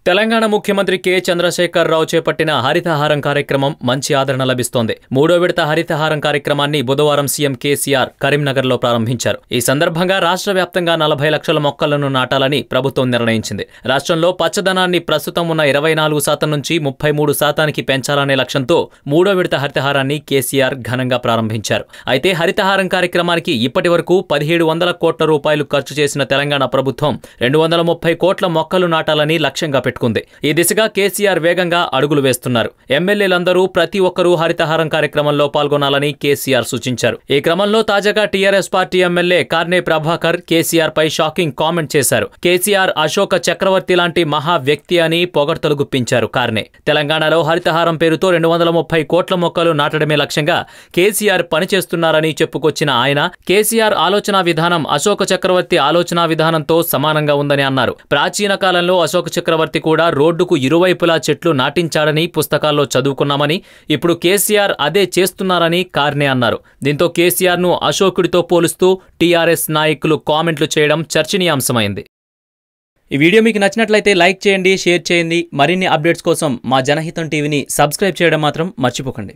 తెలంగాణ ముఖ్యమంత్రి కె చంద్రశేఖర్ రావు చేపట్టిన హరితహారం కార్యక్రమం మంచి ఆదరణ లభిస్తోంది. మూడో విడత హరితహారం కార్యక్రమాన్ని బుధవారం సీఎం కేసీఆర్ కరీంనగర్లో ప్రారంభించారు. ఈ సందర్భంగా రాష్ట్ర వ్యాప్తంగా 40 లక్షల మొక్కలను నాటాలని ప్రభుత్వం నిర్ణయించింది. రాష్ట్రంలో పచ్చదనాన్ని ప్రస్తుతం ఉన్న 24% నుంచి 33%కి పెంచాలనే లక్ష్యంతో మూడో విడత హరితహారాన్ని కేసీఆర్ ఘనంగా ప్రారంభించారు. అయితే హరితహారం కార్యక్రమానికి ఇప్పటి వరకు 1700 కోట్ల రూపాయలు ఖర్చు చేసిన తెలంగాణ ప్రభుత్వం 230 కోట్ల మొక్కలు నాటాలని లక్ష్యంగా పెట్టుకుంది. ఈ దిశగా కేసీఆర్ వేగంగా అడుగులు వేస్తున్నారు. ఎమ్మెల్యేలందరూ ప్రతి ఒక్కరూ హరితహారం కార్యక్రమంలో పాల్గొనాలని కేసీఆర్ సూచించారు. ఈ క్రమంలో తాజాగా టీఆర్ఎస్ పార్టీ ఎమ్మెల్యే కార్నే ప్రభాకర్ కేసీఆర్ పై షాకింగ్ కామెంట్ చేశారు. కేసీఆర్ అశోక చక్రవర్తి లాంటి మహా వ్యక్తి అని పొగడ్తలు గుప్పించారు కార్నే. తెలంగాణలో హరితహారం పేరుతో 230 కోట్ల మొక్కలు నాటడమే లక్ష్యంగా కేసీఆర్ పనిచేస్తున్నారని చెప్పుకొచ్చిన ఆయన కేసీఆర్ ఆలోచన విధానం అశోక చక్రవర్తి ఆలోచన విధానంతో సమానంగా ఉందని అన్నారు. ప్రాచీన కాలంలో అశోక చక్రవర్తి కూడా రోడ్డుకు ఇరువైపులా చెట్లు నాటించాడని పుస్తకాల్లో చదువుకున్నామని, ఇప్పుడు కేసీఆర్ అదే చేస్తున్నారని కార్నే అన్నారు. దీంతో కేసీఆర్ ను అశోకుడితో పోలుస్తూ టీఆర్ఎస్ నాయకులు కామెంట్లు చేయడం చర్చనీయాంశమైంది. ఈ వీడియో మీకు నచ్చినట్లయితే లైక్ చేయండి, షేర్ చేయండి. మరిన్ని అప్డేట్స్ కోసం మా జనహితం టీవీని సబ్స్క్రైబ్ చేయడం మాత్రం మర్చిపోకండి.